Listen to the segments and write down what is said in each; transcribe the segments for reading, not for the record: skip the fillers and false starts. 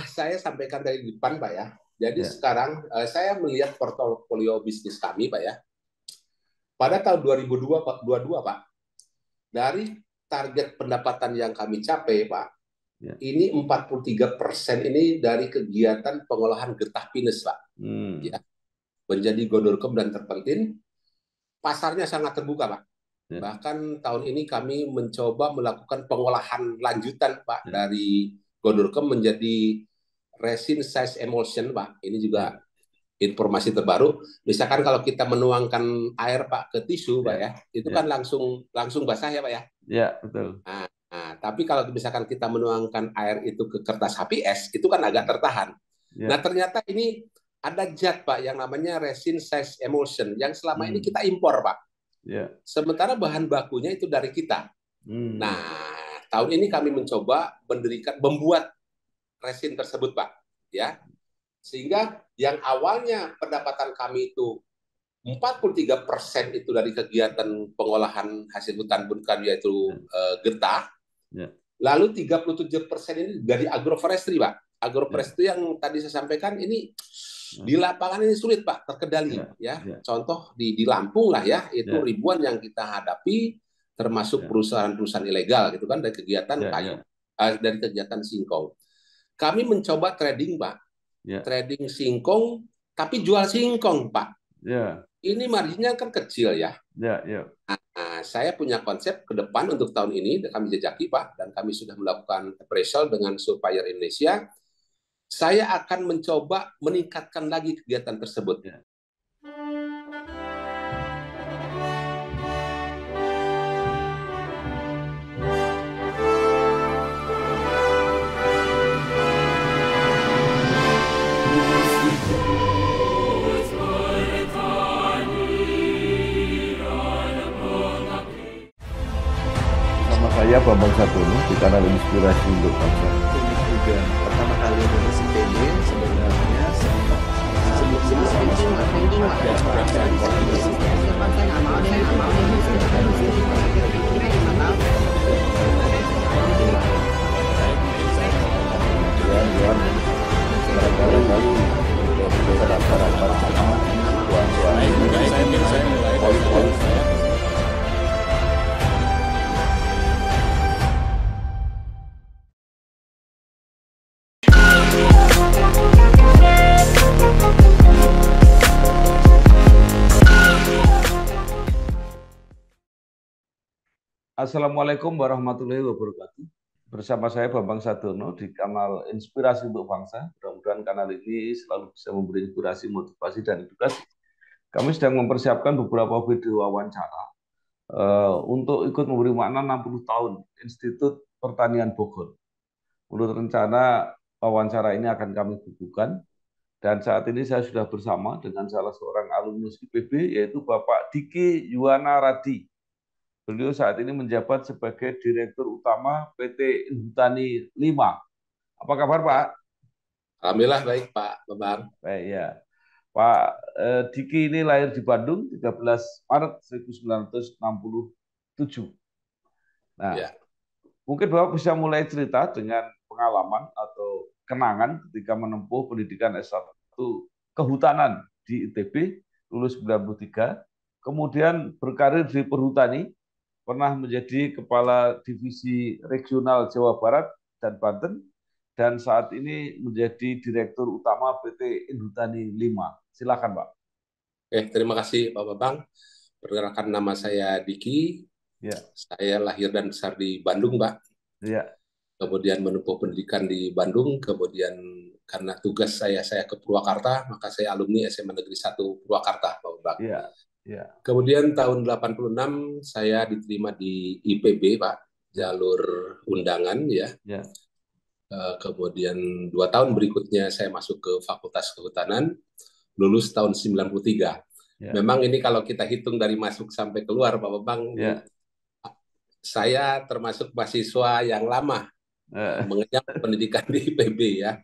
Saya sampaikan dari depan, Pak ya. Jadi Ya. sekarang saya melihat portofolio bisnis kami, Pak ya. Pada tahun 2022, Pak, dari target pendapatan yang kami capai, Pak, Ya. ini 43% ini dari kegiatan pengolahan getah pinus, Pak. Ya, menjadi Godorkem dan Terpentin, pasarnya sangat terbuka, Pak. Ya. Bahkan tahun ini kami mencoba melakukan pengolahan lanjutan, Pak, Ya. dari Godorkem menjadi resin size emulsion, Pak. Ini juga Ya. informasi terbaru. Misalkan kalau kita menuangkan air, Pak, ke tisu, Pak Ya. ya, itu kan Ya. langsung langsung basah ya, Pak ya. Ya, betul. Tapi kalau misalkan kita menuangkan air itu ke kertas HPS, itu kan agak tertahan. Nah, Ya. ternyata ini ada zat, Pak, yang namanya resin size emulsion, yang selama ini Hmm. kita impor, Pak. Ya. Sementara bahan bakunya itu dari kita. Nah, Hmm. tahun ini kami mencoba membuat resin tersebut, Pak. Ya, sehingga yang awalnya pendapatan kami itu 43% itu dari kegiatan pengolahan hasil hutan bukan yaitu Ya. getah. Ya. Lalu 37% ini dari agroforestry, Pak. Ya. Agroforestry yang tadi saya sampaikan ini Ya. di lapangan ini sulit, Pak, terkendali Ya. ya. Ya. Contoh di Lampung lah ya, itu Ya. ribuan yang kita hadapi termasuk Ya. perusahaan-perusahaan ilegal gitu kan dari kegiatan Ya. kayu, Ya. dari kegiatan singkong. Kami mencoba trading, Pak. Ya. Trading singkong tapi jual singkong, Pak. Ya. Ini marginnya kan kecil ya. Ya. Ya. Nah, saya punya konsep ke depan untuk tahun ini, kami jejaki, Pak, dan kami sudah melakukan appraisal dengan Supplier Indonesia. Saya akan mencoba meningkatkan lagi kegiatan tersebut. Ya. Sama saya Bambang Satono di kanal Inspirasi untuk Bangsa. Ini juga pertama kali nulis IPB sebenarnya Assalamualaikum warahmatullahi wabarakatuh. Bersama saya Bambang Sadono di kanal Inspirasi untuk Bangsa. Mudah-mudahan kanal ini selalu bisa memberi inspirasi, motivasi, dan edukasi. Kami sedang mempersiapkan beberapa video wawancara untuk ikut memberi makna 60 tahun Institut Pertanian Bogor. Menurut rencana, wawancara ini akan kami bukukan. Dan saat ini saya sudah bersama dengan salah seorang alumnus IPB, yaitu Bapak Diki Yuwana Radi. Beliau saat ini menjabat sebagai Direktur Utama PT Inhutani 5. Apa kabar, Pak? Alhamdulillah baik, Pak Bambang. Baik, ya. Pak Diki ini lahir di Bandung 13 Maret 1967. Nah, Ya. mungkin Bapak bisa mulai cerita dengan pengalaman atau kenangan ketika menempuh pendidikan S1 kehutanan di ITB, lulus 93, kemudian berkarir di Perhutani, pernah menjadi Kepala Divisi Regional Jawa Barat dan Banten, dan saat ini menjadi Direktur Utama PT Inhutani 5. Silakan, Pak. Terima kasih, Pak Bambang. Perkenalkan, nama saya Diki. Ya. Saya lahir dan besar di Bandung, Pak. Ya. Kemudian menempuh pendidikan di Bandung, kemudian karena tugas saya ke Purwakarta, maka saya alumni SMA Negeri 1 Purwakarta, Pak Bambang. Ya. Ya. Kemudian tahun 86 saya diterima di IPB, Pak, jalur undangan ya. Ya. Kemudian 2 tahun berikutnya saya masuk ke Fakultas Kehutanan, lulus tahun 93. Ya. Memang ini kalau kita hitung dari masuk sampai keluar, Pak Bambang, Ya. saya termasuk mahasiswa yang lama mengenyam pendidikan di IPB ya.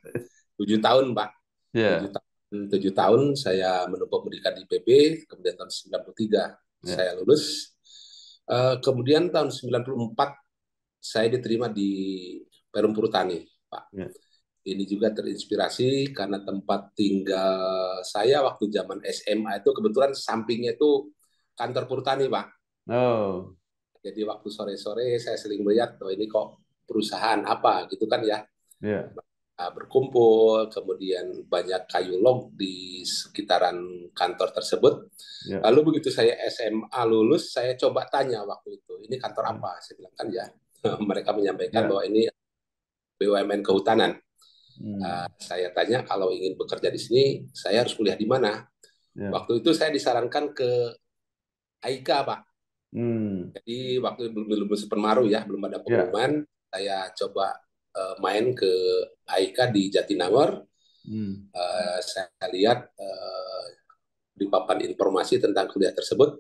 7 tahun, Pak. Ya. 7 tahun saya menempuh pendidikan di IPB, kemudian tahun 93 saya lulus. Kemudian tahun 94 saya diterima di Perum Perhutani, Pak. ini juga terinspirasi karena tempat tinggal saya waktu zaman SMA itu kebetulan sampingnya itu kantor Perhutani, Pak. Oh, Jadi waktu sore-sore saya sering melihat, oh ini kok perusahaan apa gitu kan ya. ya, Berkumpul, kemudian banyak kayu log di sekitaran kantor tersebut. ya, Lalu begitu saya SMA lulus, saya coba tanya waktu itu, ini kantor ya, apa? Saya bilang kan ya, mereka menyampaikan ya. bahwa ini BUMN Kehutanan. Hmm, Saya tanya kalau ingin bekerja di sini, saya harus kuliah di mana? ya. Waktu itu saya disarankan ke AIKA, Pak. Hmm, Jadi waktu belum Supermaru ya, belum ada ya. pengumuman, saya coba main ke AIKA di Jatinangor. Hmm, Saya lihat di papan informasi tentang kuliah tersebut,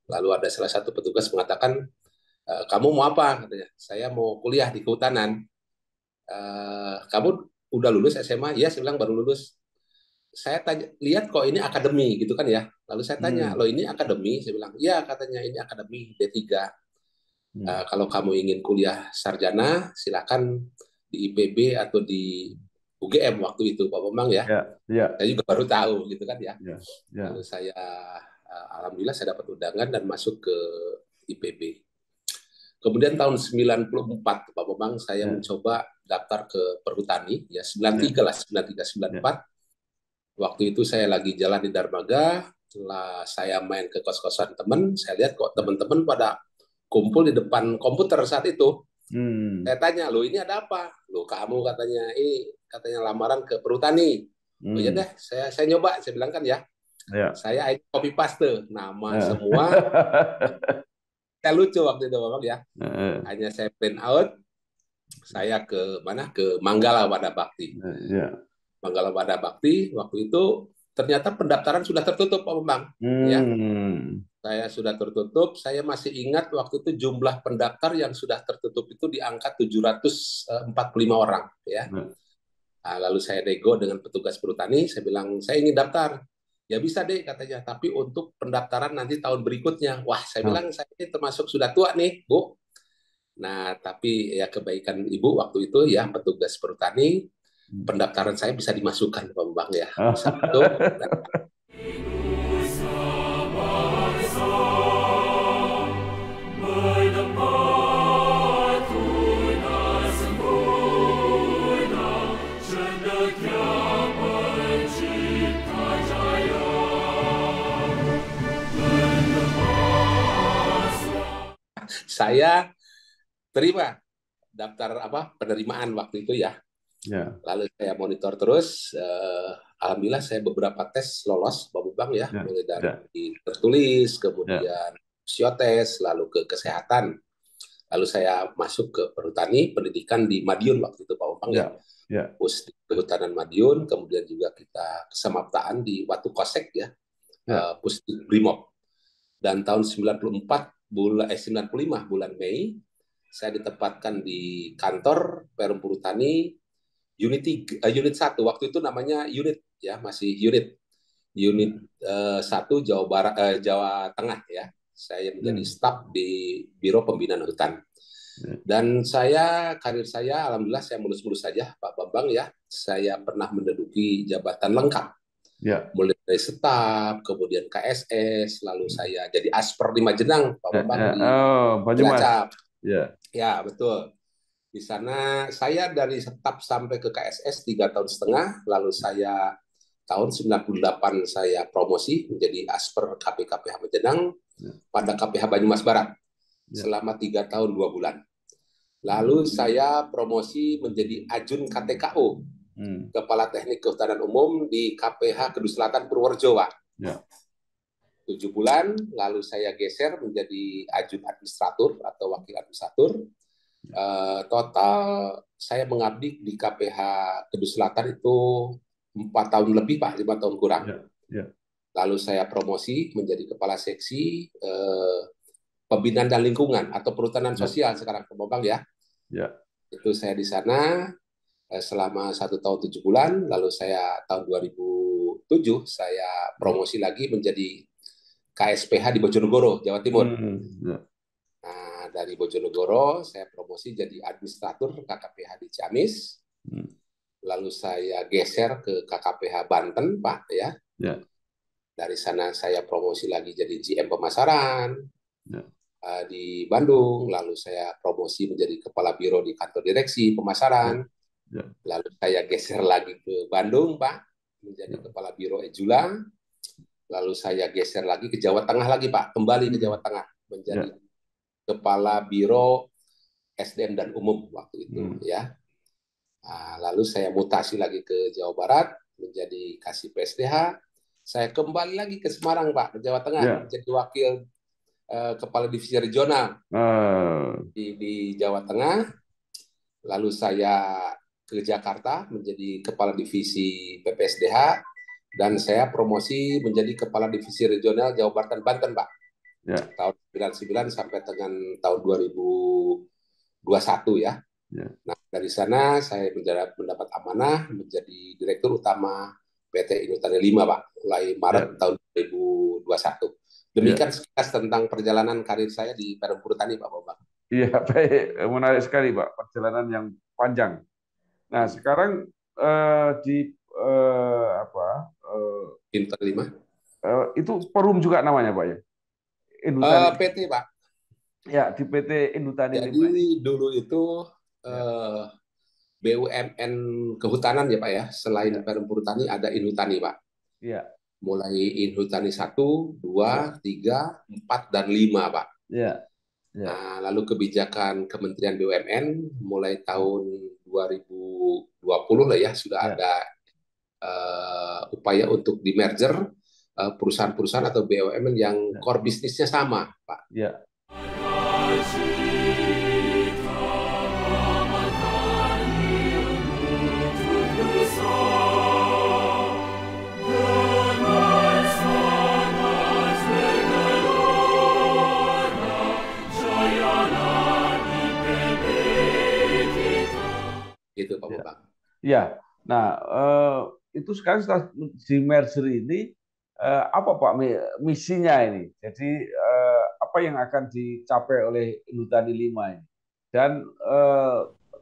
lalu ada salah satu petugas mengatakan, kamu mau apa? Katanya, saya mau kuliah di kehutanan. Kamu udah lulus SMA? Iya, saya bilang baru lulus. Saya tanya, lihat kok ini akademi gitu kan ya. Lalu saya tanya, hmm, lo ini akademi? Saya bilang, iya katanya ini akademi D3. hmm. Kalau kamu ingin kuliah sarjana, silakan di IPB atau di UGM waktu itu, Pak Bambang ya. Ya, ya, Saya juga baru tahu gitu kan ya. ya, Lalu ya, saya alhamdulillah saya dapat undangan dan masuk ke IPB. Kemudian tahun 94 Pak Bambang saya ya, mencoba daftar ke Perhutani ya ya, 93 lah 93 ya, 94. Waktu itu saya lagi jalan di Darmaga, setelah saya main ke kos-kosan teman, saya lihat kok ya. teman-teman pada kumpul di depan komputer saat itu. Hmm, Saya tanya, "Lo ini ada apa?" "Lo kamu katanya ini katanya lamaran ke Perhutani." "Oh iya hmm. deh, saya nyoba." Saya bilang kan ya. Ya. Saya copy paste nama Ya. semua. Saya lucu waktu itu Bapak ya. Ya, Hanya saya print out, saya ke mana? Ke Manggala Wada Bakti. ya. Manggala Wada Bakti waktu itu ternyata pendaftaran sudah tertutup Pak Bambang. Ya, Hmm, saya sudah tertutup. Saya masih ingat waktu itu jumlah pendaftar yang sudah tertutup itu di angka 745 orang. Ya. ya. Nah, lalu saya nego dengan petugas Perhutani. Saya bilang saya ingin daftar. Ya bisa deh katanya, tapi untuk pendaftaran nanti tahun berikutnya. Wah, saya Ah, bilang saya ini termasuk sudah tua nih, Bu. Nah, tapi ya kebaikan Ibu waktu itu ya petugas Perhutani, pendaftaran saya bisa dimasukkan, Pak Bambang ya. Bisa masuk. Nah, saya terima daftar apa penerimaan waktu itu ya. Ya, Lalu saya monitor terus. Alhamdulillah saya beberapa tes lolos, Pak Bambang ya, ya, mulai ya, dari tertulis, ya, kemudian psikotes, lalu ke kesehatan. Lalu saya masuk ke Perhutani, pendidikan di Madiun waktu itu Pak Bambang ya. ya, ya, Pus di Kehutanan Madiun, kemudian juga kita kesamaptaan di Watu Kosek ya, ya, Pus di Brimob. Dan tahun 95 bulan Mei, saya ditempatkan di kantor Perum Perhutani unit 1. Waktu itu namanya unit ya, masih unit 1 Jawa Barat, Jawa Tengah ya. Saya menjadi hmm, staf di Biro Pembinaan Hutan. ya, Dan karir saya, alhamdulillah saya mulus-mulus saja, Pak Bambang ya. Saya pernah menduduki jabatan lengkap, ya, mulai dari staf, kemudian KSS, lalu saya jadi Asper di Majenang, Pak ya, Bambang ya. di Oh, Banyumas. Cilacap. Ya, Ya, betul. Di sana saya dari staf sampai ke KSS 3 tahun setengah, lalu saya tahun 98 saya promosi menjadi Asper KPKPH Majenang ya, pada KPH Banyumas Barat ya. selama 3 tahun 2 bulan. Lalu Hmm, saya promosi menjadi Ajun KTKO, hmm, Kepala Teknik Kehutanan Umum di KPH Kedus Selatan Purworejo, Pak. ya, 7 bulan, lalu saya geser menjadi Ajun Administrator atau Wakil Administrator. Total saya mengabdi di KPH Kedus Selatan itu 4 tahun lebih, Pak, 5 tahun kurang. ya, ya, Lalu saya promosi menjadi Kepala Seksi Pembinaan dan Lingkungan atau Perhutanan ya, Sosial sekarang, Pak Bambang ya. ya. Itu saya di sana selama 1 tahun 7 bulan, lalu saya tahun 2007 saya promosi lagi menjadi KSPH di Bojonegoro, Jawa Timur. Hmm, ya, Nah, dari Bojonegoro saya promosi jadi administrator KKPH di Ciamis. hmm, lalu saya geser ke KKPH Banten, Pak, ya. Ya. Dari sana saya promosi lagi jadi GM pemasaran Ya. Di Bandung, lalu saya promosi menjadi kepala biro di kantor direksi pemasaran. Ya. Lalu saya geser lagi ke Bandung, Pak, menjadi kepala biro Ejula. Lalu saya geser lagi ke Jawa Tengah lagi, Pak, kembali ke Jawa Tengah menjadi kepala biro SDM dan umum waktu itu, ya. Nah, lalu saya mutasi lagi ke Jawa Barat menjadi Kasih PSDH. Saya kembali lagi ke Semarang, Pak, ke Jawa Tengah menjadi wakil kepala divisi regional di Jawa Tengah. Lalu saya ke Jakarta menjadi kepala divisi PPSDH dan saya promosi menjadi kepala divisi regional Jawa Barat dan Banten, Pak. Ya. Tahun 99 sampai dengan tahun 2021 ya. Ya. Nah, dari sana saya mendapat amanah menjadi direktur utama PT Inutani 5, Pak, mulai Maret tahun 2021. Demikian sekilas tentang perjalanan karir saya di Perum Perhutani, Pak Bambang. Iya, baik. Menarik sekali, Pak. Perjalanan yang panjang. Nah, sekarang di Inutani 5. Itu Perum juga namanya, Pak, ya? PT, Pak. Ya, di PT Inutani 5. Jadi dulu itu BUMN kehutanan ya, Pak, ya. Selain Perum Perhutani ada Inhutani, Pak. Iya. Mulai Inhutani 1, 2, 3, 4, dan 5, Pak. Iya. Ya. Nah, lalu kebijakan Kementerian BUMN mulai tahun 2020 lah ya, sudah ada upaya untuk di merger perusahaan-perusahaan atau BUMN yang core bisnisnya sama, Pak. Ya. Itu Pak Bambang. Ya, nah itu sekarang setelah di merger ini apa Pak misinya ini? Jadi apa yang akan dicapai oleh Inhutani 5 ini? Dan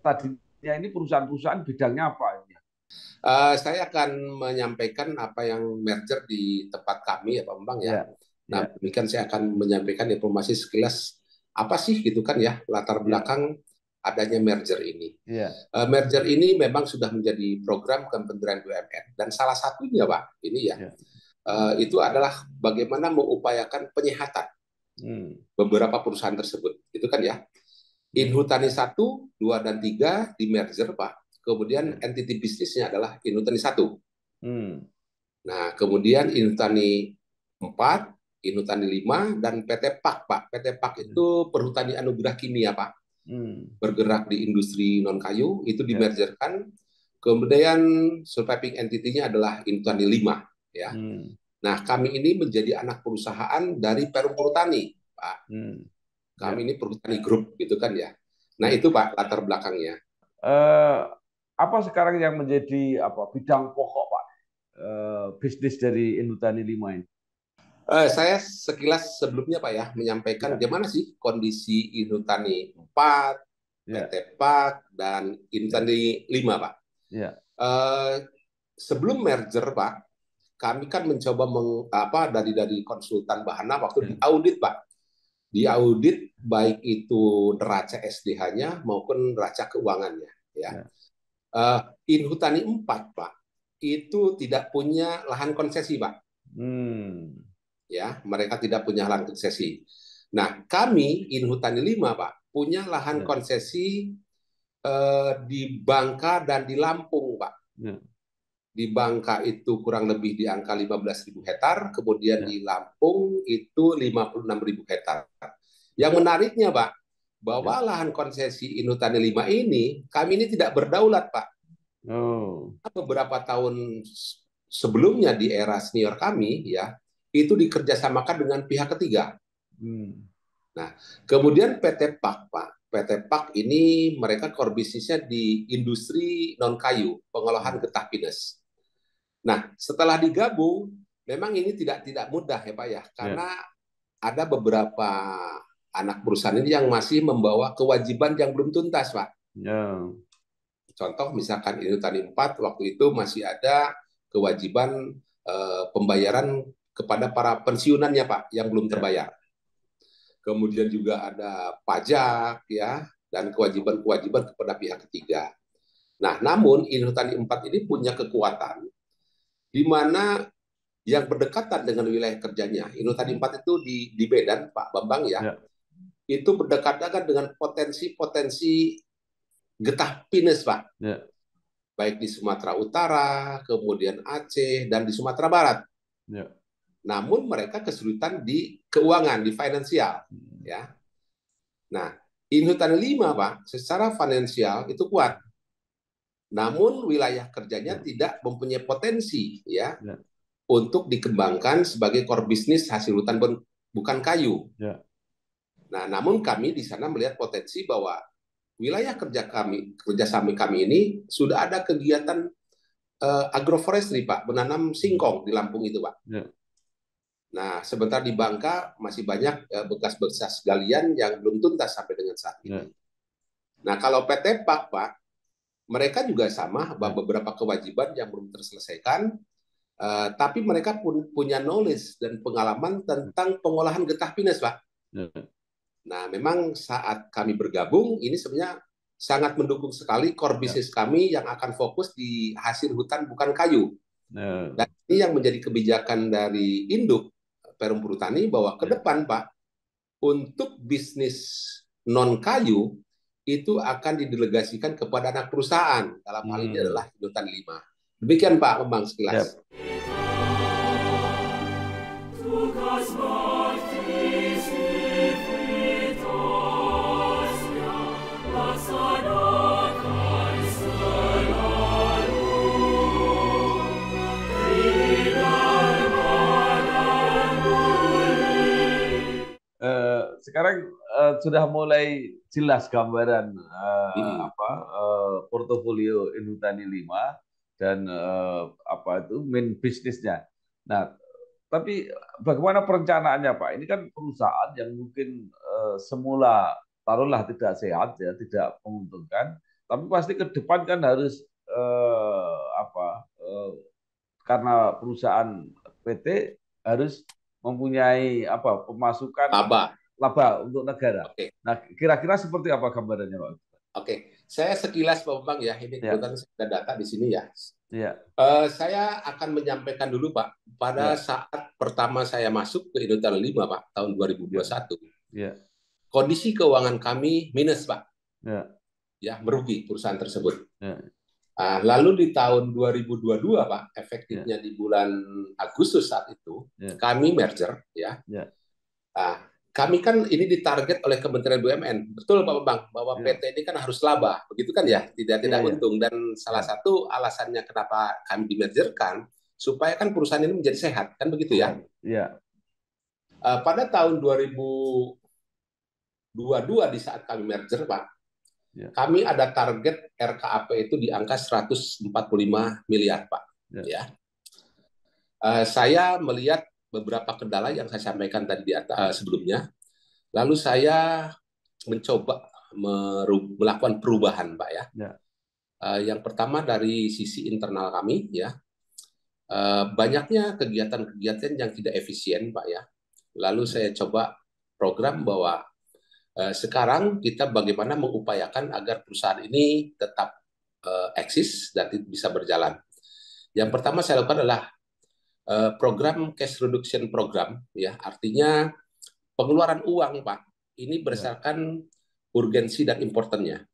tadinya ini perusahaan-perusahaan bidangnya apa ini? Saya akan menyampaikan apa yang merger di tempat kami ya Pak Bambang ya. Nah, demikian saya akan menyampaikan informasi sekilas apa sih gitu kan ya latar belakang adanya merger ini. Merger ini memang sudah menjadi program Kementerian BUMN dan salah satunya Pak ini ya itu adalah bagaimana mengupayakan penyehatan beberapa perusahaan tersebut itu kan ya. Inhutani 1, 2, dan 3 di merger Pak. Kemudian entity bisnisnya adalah Inhutani 1. Nah kemudian Inhutani 4, Inhutani 5, dan PT PAK Pak. PT PAK itu Perhutani Anugerah Kimia Pak. Bergerak di industri non kayu itu dimergerkan. Kemudian surviving entity-nya adalah Inhutani 5 ya. Nah, kami ini menjadi anak perusahaan dari Perum Perhutani, Pak. Kami ini Perhutani Group gitu kan ya. Nah, itu Pak latar belakangnya. Apa sekarang yang menjadi bidang pokok Pak bisnis dari Inhutani 5 ini? Saya sekilas sebelumnya Pak ya menyampaikan bagaimana sih kondisi Inhutani 4, PT PAK, dan Inhutani 5 Pak. Sebelum merger Pak, kami kan mencoba dari konsultan Bahana waktu diaudit Pak. Diaudit baik itu neraca SDH-nya maupun neraca keuangannya ya. Inhutani 4 Pak itu tidak punya lahan konsesi Pak. Ya, mereka tidak punya lahan konsesi. Nah, kami Inhutani 5 Pak punya lahan konsesi di Bangka dan di Lampung Pak. Di Bangka itu kurang lebih di angka 15.000 hektar, kemudian di Lampung itu 56.000 hektar. Yang menariknya Pak, bahwa lahan konsesi Inhutani 5 ini kami ini tidak berdaulat Pak. Beberapa tahun sebelumnya di era senior kami ya itu dikerjasamakan dengan pihak ketiga. Nah, kemudian PT PAK, Pak. PT PAK ini mereka core bisnisnya di industri non kayu, pengolahan getah pinus. Nah, setelah digabung, memang ini tidak mudah ya Pak ya, karena ada beberapa anak perusahaan ini yang masih membawa kewajiban yang belum tuntas, Pak. Contoh misalkan ini tadi 4, waktu itu masih ada kewajiban pembayaran kepada para pensiunannya Pak yang belum terbayar. Kemudian juga ada pajak ya dan kewajiban-kewajiban kepada pihak ketiga. Nah, namun Inhutani 4 ini punya kekuatan di mana yang berdekatan dengan wilayah kerjanya. Inhutani 4 itu di Medan, Pak Bambang ya. Itu berdekatan dengan potensi-potensi getah pinus, Pak. Baik di Sumatera Utara, kemudian Aceh, dan di Sumatera Barat. Namun mereka kesulitan di keuangan, di finansial. Ya. Nah, Inhutani 5, Pak, secara finansial itu kuat. Namun wilayah kerjanya tidak mempunyai potensi ya untuk dikembangkan sebagai core bisnis hasil hutan bukan kayu. Nah, namun kami di sana melihat potensi bahwa wilayah kerjasama kami ini sudah ada kegiatan agroforestry, Pak, menanam singkong di Lampung itu, Pak. Nah, sebentar di Bangka masih banyak bekas-bekas galian yang belum tuntas sampai dengan saat ini. Nah, kalau PT PAK, Pak, mereka juga sama, beberapa kewajiban yang belum terselesaikan, tapi mereka pun punya knowledge dan pengalaman tentang pengolahan getah pinus, Pak. Nah, memang saat kami bergabung, ini sebenarnya sangat mendukung sekali core bisnis kami yang akan fokus di hasil hutan bukan kayu. Dan ini yang menjadi kebijakan dari induk Perum Perhutani bahwa ke depan, Pak, untuk bisnis non-kayu, itu akan didelegasikan kepada anak perusahaan. Dalam hal ini adalah Inhutani 5. Demikian Pak Bambang sekilas. Sekarang sudah mulai jelas gambaran portofolio Inhutani 5 dan main bisnisnya. Nah, tapi bagaimana perencanaannya, Pak? Ini kan perusahaan yang mungkin semula taruhlah tidak sehat ya, tidak menguntungkan, tapi pasti ke depan kan harus karena perusahaan PT harus mempunyai pemasukan laba untuk negara. Nah, kira-kira seperti apa gambarannya, Pak? Saya sekilas Pak Bambang ya, ini kebetulan ada data di sini ya. Saya akan menyampaikan dulu Pak, pada saat pertama saya masuk ke Inhutani 5 Pak, tahun 2021, kondisi keuangan kami minus Pak, ya merugi perusahaan tersebut. Lalu di tahun 2022 Pak, efektifnya di bulan Agustus saat itu, kami merger ya. Kami kan ini ditarget oleh Kementerian BUMN, betul Pak Bambang, bahwa PT ini kan harus laba, begitu kan ya, tidak untung. Dan salah satu alasannya kenapa kami dimergerkan, supaya kan perusahaan ini menjadi sehat, kan begitu ya? Pada tahun 2022 di saat kami merger Pak, kami ada target RKAP itu di angka 145 miliar Pak. Saya melihat beberapa kendala yang saya sampaikan tadi di atas sebelumnya. Lalu saya mencoba melakukan perubahan, Pak ya. Yang pertama dari sisi internal kami ya. Banyaknya kegiatan-kegiatan yang tidak efisien, Pak ya. Lalu saya coba program bahwa sekarang kita bagaimana mengupayakan agar perusahaan ini tetap eksis dan bisa berjalan. Yang pertama saya lakukan adalah program cash reduction program, ya artinya pengeluaran uang Pak ini berdasarkan urgensi dan importannya,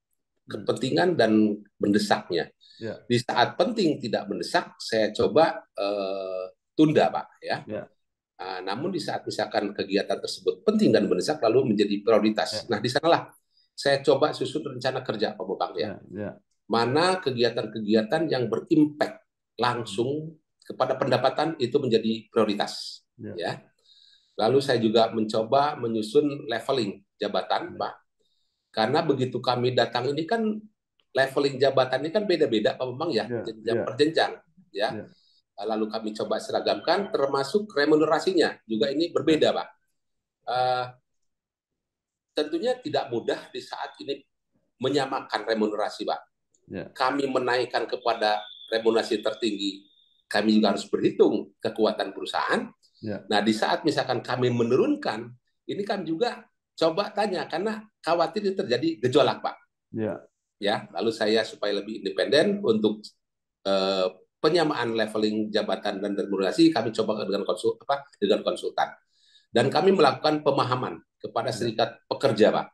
kepentingan dan mendesaknya. Di saat penting tidak mendesak, saya coba tunda Pak ya. Namun di saat misalkan kegiatan tersebut penting dan mendesak lalu menjadi prioritas. Nah di sanalah saya coba susun rencana kerja Pak Bambang ya. Mana kegiatan-kegiatan yang berimpact langsung kepada pendapatan itu menjadi prioritas ya. Lalu saya juga mencoba menyusun leveling jabatan Pak, karena begitu kami datang ini kan leveling jabatan ini kan beda-beda Pak Bambang ya, jenjang per jenjang ya. Lalu kami coba seragamkan termasuk remunerasinya juga ini berbeda Pak. Tentunya tidak mudah di saat ini menyamakan remunerasi Pak. Ya. kami menaikkan kepada remunerasi tertinggi, kami juga harus berhitung kekuatan perusahaan. Ya. Nah, di saat misalkan kami menurunkan, ini kami juga coba tanya, karena khawatir terjadi gejolak, Pak. Ya. Ya, lalu saya supaya lebih independen untuk penyamaan leveling jabatan dan remunerasi, kami coba dengan konsultan. Dan kami melakukan pemahaman kepada serikat pekerja, Pak.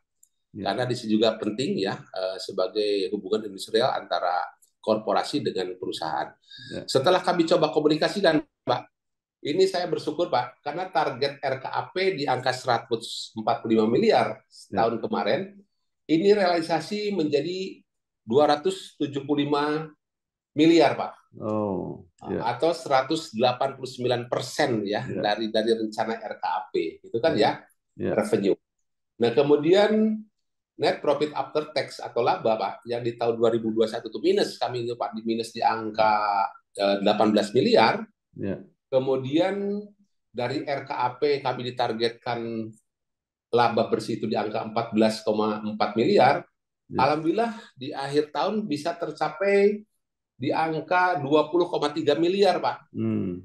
Ya. Karena di sini juga penting ya, sebagai hubungan industrial antara korporasi dengan perusahaan. Ya. Setelah kami coba komunikasikan, Pak, ini saya bersyukur, Pak, karena target RKAP di angka 145 miliar tahun kemarin, ini realisasi menjadi 275 miliar, Pak. Oh, ya. Atau 189% ya, dari rencana RKAP. Itu kan ya, revenue. Nah, kemudian net profit after tax atau laba, Pak, yang di tahun 2021 itu minus, kami itu Pak, di minus di angka 18 miliar. Ya. Kemudian dari RKAP kami ditargetkan laba bersih itu di angka 14,4 miliar. Ya. Alhamdulillah di akhir tahun bisa tercapai di angka 20,3 miliar, Pak.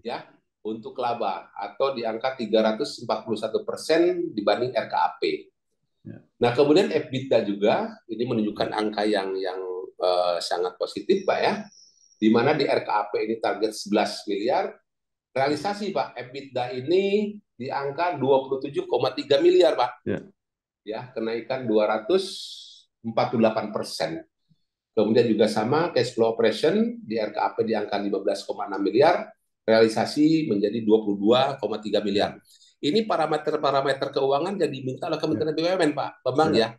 Ya, untuk laba atau di angka 341% dibanding RKAP. Ya. Nah, kemudian EBITDA juga ini menunjukkan angka yang sangat positif, Pak, ya. Di mana di RKAP ini target 11 miliar, realisasi, Pak, EBITDA ini di angka 27,3 miliar, Pak. Ya. Ya, kenaikan 248%. Kemudian juga sama cash flow operation di RKAP di angka 15,6 miliar, realisasi menjadi 22,3 miliar. Ini parameter-parameter keuangan yang diminta oleh Kementerian BUMN, Pak Bambang, ya.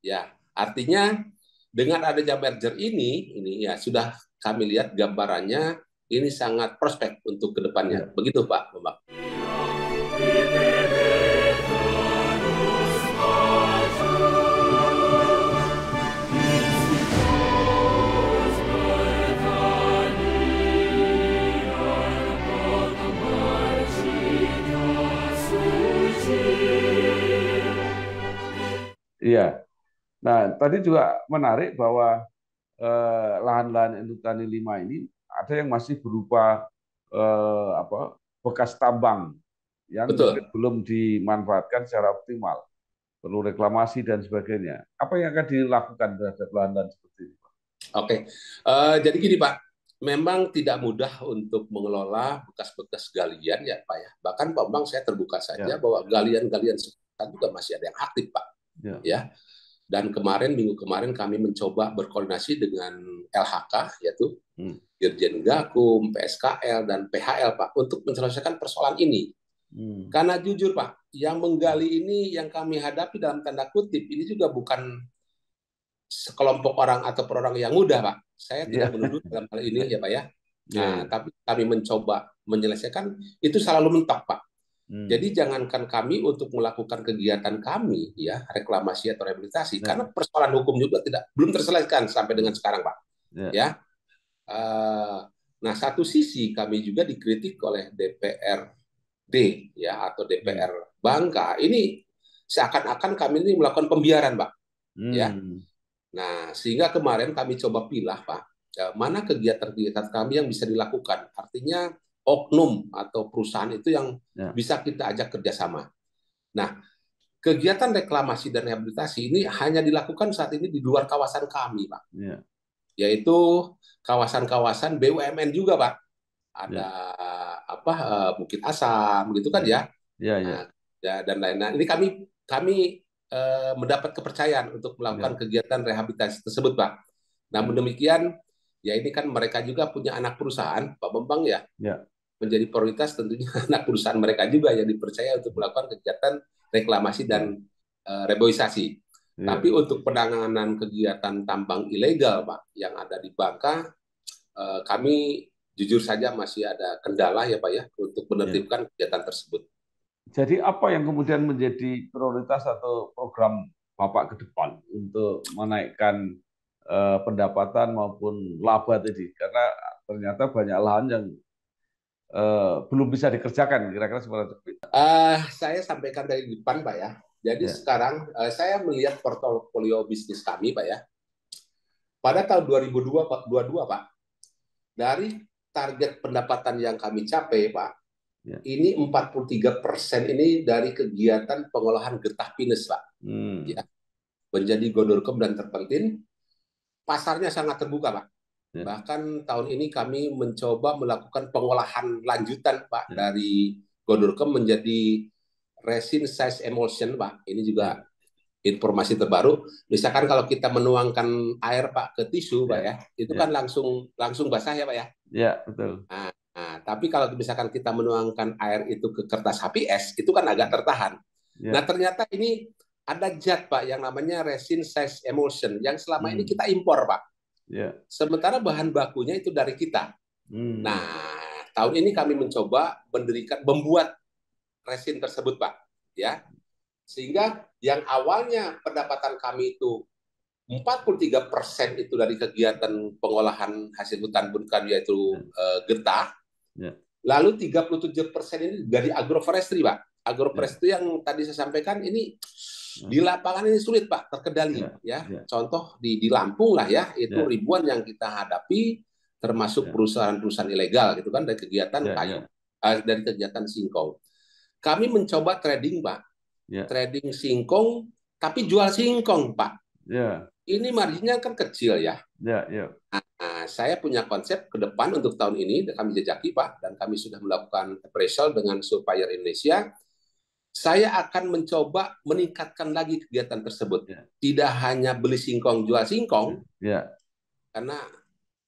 Ya, artinya dengan adanya merger ini ya sudah kami lihat gambarannya ini sangat prospek untuk kedepannya. Begitu, Pak Bambang. Iya. Nah, tadi juga menarik bahwa lahan-lahan induk tani 5 ini ada yang masih berupa bekas tambang yang mungkin belum dimanfaatkan secara optimal, perlu reklamasi dan sebagainya. Apa yang akan dilakukan terhadap lahan-lahan seperti ini, Pak? Oke, jadi gini, Pak, memang tidak mudah untuk mengelola bekas-bekas galian ya, Pak, ya. Bahkan Pak Bambang, saya terbuka saja bahwa galian-galian sekarang juga masih ada yang aktif, Pak. Ya. Dan minggu kemarin kami mencoba berkoordinasi dengan LHK, yaitu Dirjen Gakum, PSKL, dan PHL, Pak, untuk menyelesaikan persoalan ini. Karena jujur, Pak, yang menggali ini yang kami hadapi dalam tanda kutip, ini juga bukan sekelompok orang atau orang yang mudah, Pak. Saya tidak menuduh dalam hal ini, ya, Pak, ya. Nah, tapi kami mencoba menyelesaikan, itu selalu mentok, Pak. Jadi jangankan kami untuk melakukan kegiatan kami, ya, reklamasi atau rehabilitasi, karena persoalan hukum juga belum terselesaikan sampai dengan sekarang, Pak. Ya. Nah, satu sisi kami juga dikritik oleh DPRD, ya, atau DPR Bangka. Ini seakan-akan kami ini melakukan pembiaran, Pak. Ya. Nah, sehingga kemarin kami coba pilah, Pak, mana kegiatan-kegiatan kami yang bisa dilakukan. Artinya oknum atau perusahaan itu yang bisa kita ajak kerjasama. Nah, kegiatan reklamasi dan rehabilitasi ini hanya dilakukan saat ini di luar kawasan kami, Pak. Yaitu kawasan-kawasan BUMN juga, Pak. Ada Bukit Asam, gitu kan, ya. Nah, dan lain-lain. Ini kami mendapat kepercayaan untuk melakukan kegiatan rehabilitasi tersebut, Pak. Namun demikian, ya ini kan mereka juga punya anak perusahaan, Pak Bambang, ya. Menjadi prioritas tentunya anak perusahaan mereka juga yang dipercaya untuk melakukan kegiatan reklamasi dan reboisasi. Tapi untuk penanganan kegiatan tambang ilegal, Pak, yang ada di Bangka, kami jujur saja masih ada kendala, ya, Pak, ya, untuk menertibkan kegiatan tersebut. Jadi apa yang kemudian menjadi prioritas atau program Bapak ke depan untuk menaikkan pendapatan maupun laba tadi? Karena ternyata banyak lahan yang belum bisa dikerjakan, kira-kira seperti itu. Saya sampaikan dari depan, Pak, ya. Jadi sekarang saya melihat portofolio bisnis kami, Pak, ya. pada tahun 2022 Pak, dari target pendapatan yang kami capai Pak, ini 43% ini dari kegiatan pengolahan getah pinus Pak. Ya, menjadi Gondorkem dan Terpentin, pasarnya sangat terbuka Pak. Bahkan tahun ini kami mencoba melakukan pengolahan lanjutan Pak dari Gondorkem menjadi resin size emulsion Pak. Ini juga informasi terbaru. Misalkan kalau kita menuangkan air Pak ke tisu Pak ya, itu kan langsung basah ya Pak ya. Ya, betul. Nah, tapi kalau misalkan kita menuangkan air itu ke kertas HPS, itu kan agak tertahan. Nah, ternyata ini ada zat Pak yang namanya resin size emulsion yang selama ini kita impor Pak. Sementara bahan bakunya itu dari kita. Nah, tahun ini kami mencoba membuat resin tersebut, Pak. Ya, sehingga yang awalnya pendapatan kami itu 43% itu dari kegiatan pengolahan hasil hutan bukan yaitu getah. Lalu 37% ini dari agroforestry, Pak. Agroforestry yang tadi saya sampaikan ini di lapangan ini sulit Pak terkendali ya. Contoh di Lampung lah ya, itu ribuan yang kita hadapi termasuk perusahaan-perusahaan ilegal gitu kan dari kegiatan kayu, dari kegiatan singkong. Kami mencoba trading Pak, trading singkong tapi jual singkong Pak. Ini marginnya kan kecil ya. Nah, saya punya konsep ke depan untuk tahun ini kami jajaki Pak, dan kami sudah melakukan appraisal dengan supplier Indonesia. Saya akan mencoba meningkatkan lagi kegiatan tersebut. Tidak hanya beli singkong, jual singkong, karena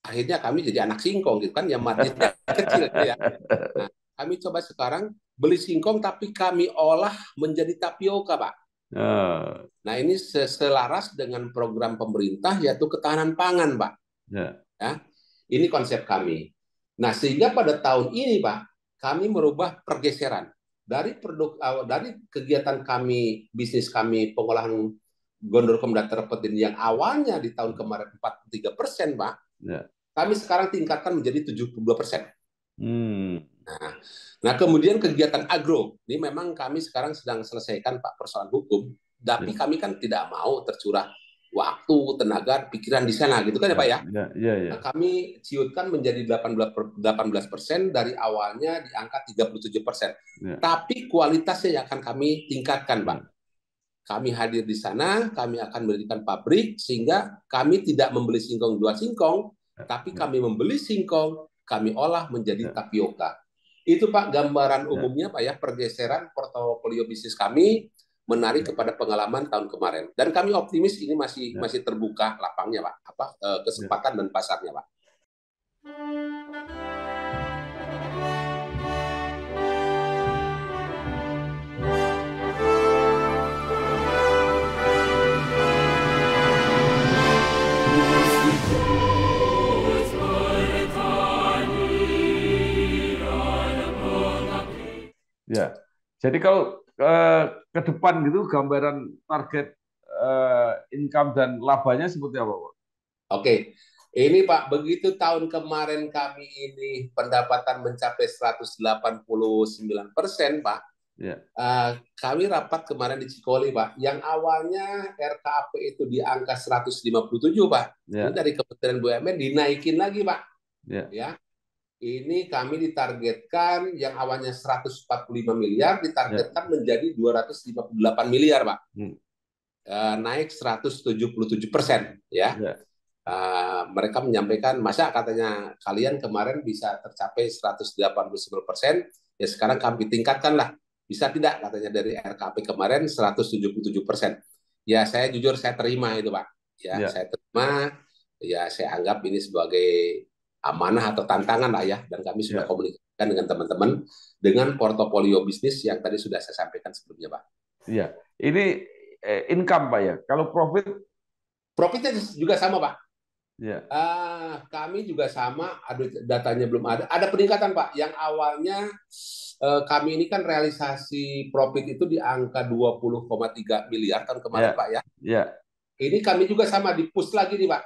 akhirnya kami jadi anak singkong, gitu kan, yang marginnya kecil. Ya. Nah, kami coba sekarang beli singkong, tapi kami olah menjadi tapioka, Pak. Nah, ini selaras dengan program pemerintah, yaitu ketahanan pangan, Pak. Ya. Ini konsep kami. Nah, sehingga pada tahun ini, Pak, kami merubah pergeseran. Dari kegiatan kami, bisnis kami, pengolahan Gondorkem dan Terpentin yang awalnya di tahun kemarin 43%, Pak, kami sekarang tingkatkan menjadi 72%. Nah, kemudian kegiatan agro, ini memang kami sekarang sedang selesaikan Pak persoalan hukum, tapi kami kan tidak mau tercurah waktu, tenaga, pikiran di sana, gitu kan ya Pak ya? Nah, kami ciutkan menjadi 18% dari awalnya di angka 37%. Tapi kualitasnya yang akan kami tingkatkan, Pak. Kami hadir di sana, kami akan mendirikan pabrik, sehingga kami tidak membeli singkong, jual singkong, tapi kami membeli singkong, kami olah menjadi tapioka. Itu Pak gambaran umumnya Pak ya, pergeseran portofolio bisnis kami menarik kepada pengalaman tahun kemarin, dan kami optimis ini masih terbuka lapangnya Pak, kesempatan dan pasarnya Pak. Ya, jadi kalau ke depan gitu gambaran target income dan labanya seperti apa, Pak? Oke, ini Pak, begitu tahun kemarin kami ini pendapatan mencapai 189%, Pak. Kami rapat kemarin di Cikole, Pak, yang awalnya RKAP itu di angka 157, Pak. Ini dari Kementerian BUMN dinaikin lagi, Pak. Ya. Ini kami ditargetkan yang awalnya 145 miliar ditargetkan menjadi 258 miliar, Pak. Naik 177%, ya. Mereka menyampaikan, masa katanya kalian kemarin bisa tercapai 189%, ya sekarang kami tingkatkanlah. Bisa tidak katanya dari RKP kemarin 177%. Ya saya jujur saya terima itu Pak. Ya saya terima, ya saya anggap ini sebagai amanah atau tantangan lah ya, dan kami sudah komunikasikan dengan teman-teman dengan portofolio bisnis yang tadi sudah saya sampaikan sebelumnya Pak. Iya, ini income Pak ya. Kalau profitnya juga sama Pak. Kami juga sama, datanya belum ada. Ada peningkatan Pak. Yang awalnya kami ini kan realisasi profit itu di angka 20,3 miliar tahun kemarin Pak ya. Ini kami juga sama di-push lagi nih Pak.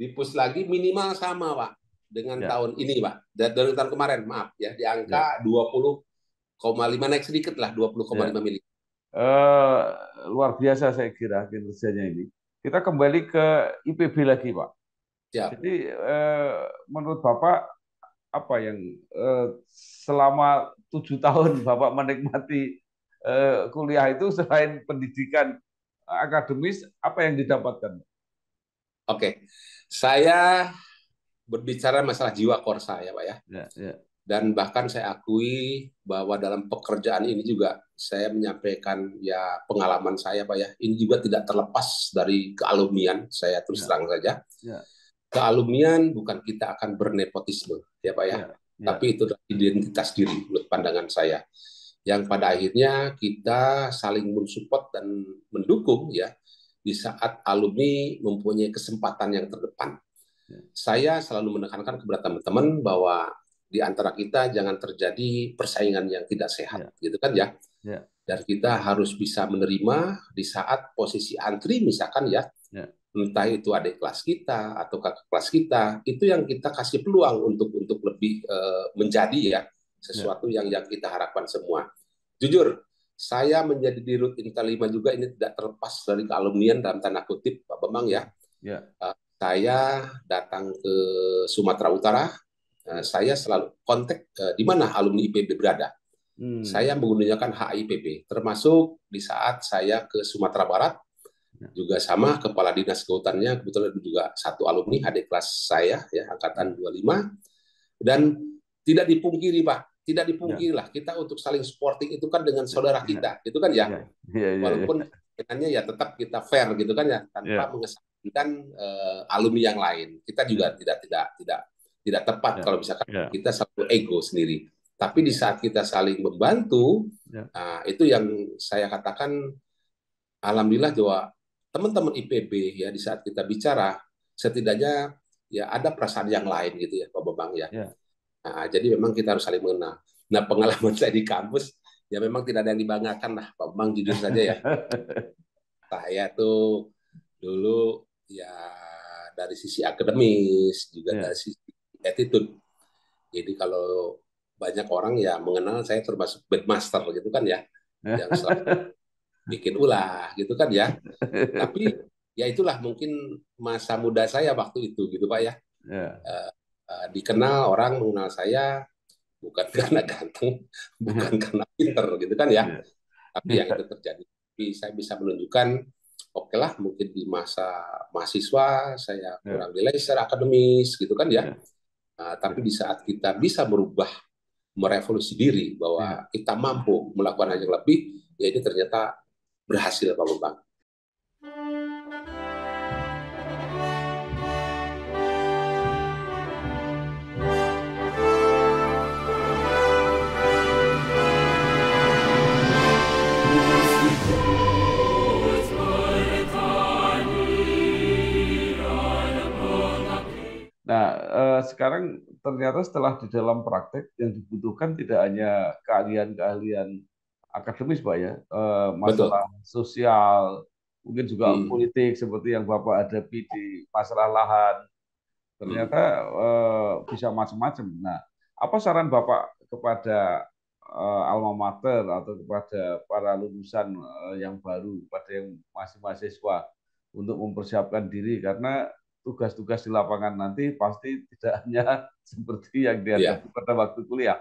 Di-push lagi minimal sama Pak dengan tahun ini Pak. Dari tahun kemarin maaf ya, di angka 20,5, naik sedikit lah 20,5 miliar. Luar biasa saya kira kinerjanya ini. kita kembali ke IPB lagi, Pak. Siap. Jadi menurut Bapak apa yang selama 7 tahun Bapak menikmati kuliah itu selain pendidikan akademis, apa yang didapatkan? Oke, saya berbicara masalah jiwa korsa ya Pak ya. Ya, ya, Dan bahkan saya akui bahwa dalam pekerjaan ini juga saya menyampaikan ya pengalaman saya Pak ya. Ini juga tidak terlepas dari kealumnian, saya terus ya, terang saja. ya, Kealumnian bukan kita akan bernepotisme ya Pak ya. ya, ya, Tapi itu adalah identitas diri menurut pandangan saya. Yang pada akhirnya kita saling mensupport dan mendukung ya di saat alumni mempunyai kesempatan yang terdepan. ya, Saya selalu menekankan kepada teman-teman bahwa di antara kita jangan terjadi persaingan yang tidak sehat, ya, gitu kan ya. ya, Dan kita harus bisa menerima di saat posisi antri misalkan ya, ya, entah itu adik kelas kita atau kakak kelas kita, itu yang kita kasih peluang untuk lebih menjadi ya ya, sesuatu yang kita harapkan semua. Jujur, saya menjadi di Rut Intel 5 juga ini tidak terlepas dari kealumnian dalam tanda kutip Pak Bambang ya. ya, Saya datang ke Sumatera Utara, saya selalu kontak di mana alumni IPB berada. Saya menggunakan HIPB, termasuk di saat saya ke Sumatera Barat, juga sama kepala dinas kehutanannya, kebetulan juga satu alumni adik kelas saya, ya angkatan 25, dan tidak dipungkiri Pak, tidak dipungkiri lah kita untuk saling supporting itu kan dengan saudara kita, itu kan ya, ya, ya, walaupun dengannya ya tetap kita fair gitu kan ya, tanpa mengesampingkan alumni yang lain. Kita juga tidak tepat kalau misalkan kita satu ego sendiri. Tapi di saat kita saling membantu, itu yang saya katakan, alhamdulillah bahwa teman-teman IPB ya di saat kita bicara, setidaknya ya ada perasaan yang lain gitu ya Pak Bambang ya. Nah, jadi memang kita harus saling mengenal. Nah, pengalaman saya di kampus ya memang tidak ada yang dibanggakan lah Pak Bambang, jujur saja ya. Saya tuh dulu ya dari sisi akademis juga dari sisi attitude. Jadi kalau banyak orang ya mengenal saya termasuk bedmaster gitu kan ya, yang selalu bikin ulah gitu kan ya. Tapi ya itulah mungkin masa muda saya waktu itu gitu Pak ya. Dikenal orang mengenal saya bukan karena ganteng, bukan karena pinter gitu kan ya. Tapi yang itu terjadi. Tapi saya bisa menunjukkan, oke lah mungkin di masa mahasiswa saya kurang nilai secara akademis gitu kan ya. Tapi di saat kita bisa merubah, merevolusi diri bahwa kita mampu melakukan hal yang lebih, ya ini ternyata berhasil Pak Bambang. Nah, sekarang ternyata setelah di dalam praktek yang dibutuhkan tidak hanya keahlian-keahlian akademis, Pak ya, masalah sosial, mungkin juga politik seperti yang Bapak hadapi di masalah lahan, ternyata bisa macam-macam. Nah, apa saran Bapak kepada alma mater atau kepada para lulusan yang baru, pada yang masih mahasiswa untuk mempersiapkan diri, karena tugas-tugas di lapangan nanti pasti tidak hanya seperti yang dihadapi pada waktu kuliah.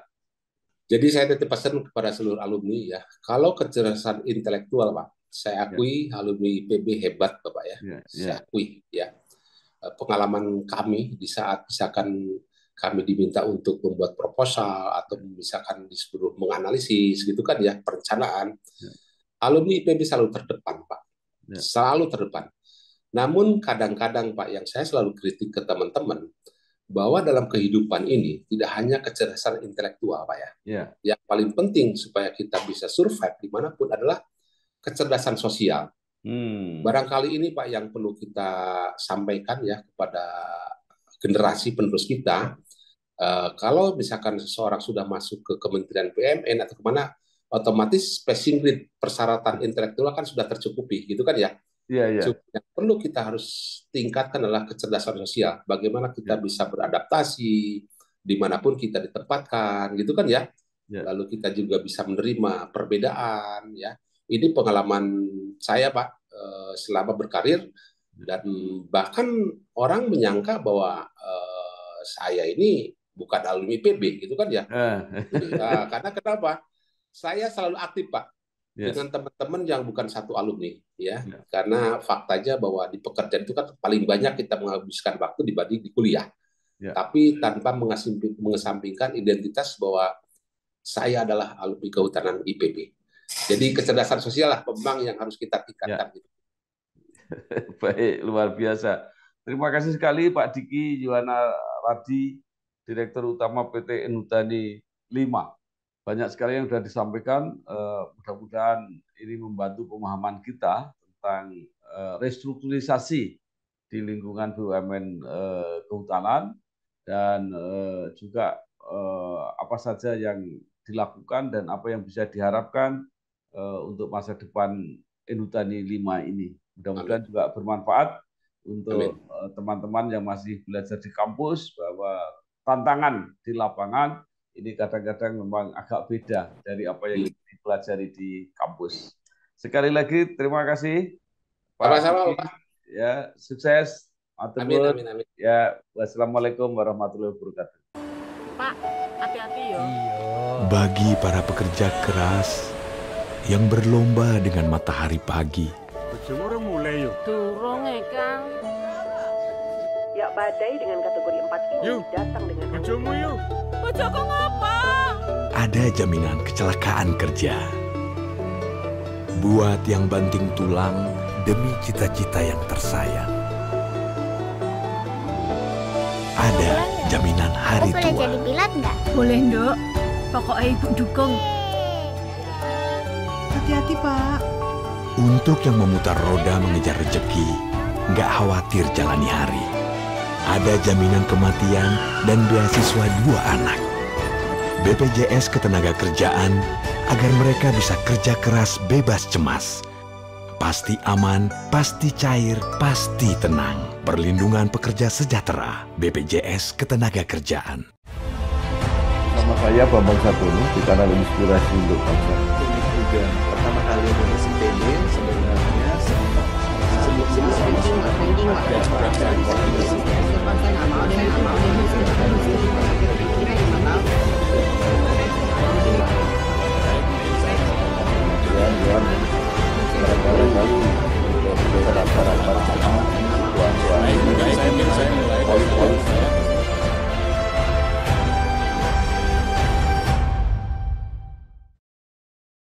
Jadi saya titip pesan kepada seluruh alumni ya, kalau kecerdasan intelektual Pak, saya akui alumni IPB hebat Bapak ya, saya akui ya. Pengalaman kami di saat misalkan kami diminta untuk membuat proposal atau misalkan disuruh menganalisis gitu kan ya, perencanaan, alumni IPB selalu terdepan Pak, selalu terdepan. Namun kadang-kadang Pak, yang saya selalu kritik ke teman-teman, bahwa dalam kehidupan ini tidak hanya kecerdasan intelektual Pak ya. Yang paling penting supaya kita bisa survive dimanapun adalah kecerdasan sosial. Barangkali ini Pak yang perlu kita sampaikan ya kepada generasi penerus kita. Kalau misalkan seseorang sudah masuk ke Kementerian BUMN atau kemana, otomatis passing grade persyaratan intelektual kan sudah tercukupi gitu kan ya. Yang perlu kita harus tingkatkan adalah kecerdasan sosial. Bagaimana kita bisa beradaptasi dimanapun kita ditempatkan, gitu kan ya. Lalu kita juga bisa menerima perbedaan, ya. Ini pengalaman saya Pak selama berkarir. Dan bahkan orang menyangka bahwa saya ini bukan alumni IPB, gitu kan ya. Karena kenapa? Saya selalu aktif, Pak, dengan teman-teman yang bukan satu alumni, ya. Karena faktanya bahwa di pekerjaan itu kan paling banyak kita menghabiskan waktu dibanding di kuliah. Tapi tanpa mengesampingkan identitas bahwa saya adalah alumni Kehutanan IPB. Jadi kecerdasan sosial lah Bambang yang harus kita tingkatkan. Gitu. Baik, luar biasa. Terima kasih sekali Pak Diki Yuwana Radi, Direktur Utama PT Enhutani 5. Banyak sekali yang sudah disampaikan. Mudah-mudahan ini membantu pemahaman kita tentang restrukturisasi di lingkungan BUMN kehutanan dan juga apa saja yang dilakukan dan apa yang bisa diharapkan untuk masa depan Enhutani 5 ini. Mudah-mudahan juga bermanfaat untuk teman-teman yang masih belajar di kampus, bahwa tantangan di lapangan ini kadang-kadang memang agak beda dari apa yang dipelajari di kampus. Sekali lagi terima kasih Pak. Sama-sama, Pak. Ya, sukses. Amin, amin, amin. Ya, wassalamualaikum warahmatullahi wabarakatuh. Pak, hati-hati yo. Bagi para pekerja keras yang berlomba dengan matahari pagi, Jemur mulai yuk. Durung Kang. Ya, badai dengan kategori 4 ini datang dengan Bojomu yuk. Bojoku ngapa? ada jaminan kecelakaan kerja. Buat yang banting tulang demi cita-cita yang tersayang. Ada jaminan hari tua. Boleh jadi pilot nggak? Boleh, Nduk. Pokoknya Ibu dukung. Hati-hati, Pak. Untuk yang memutar roda mengejar rezeki, nggak khawatir jalani hari. Ada jaminan kematian dan beasiswa 2 anak. BPJS Ketenagakerjaan agar mereka bisa kerja keras bebas cemas. Pasti aman, pasti cair, pasti tenang. Perlindungan pekerja sejahtera. BPJS Ketenagakerjaan. Nama saya Bambang Sadono di kanal Inspirasi untuk Bangsa. Ini juga pertama kali menulis IPB sebenarnya sebelum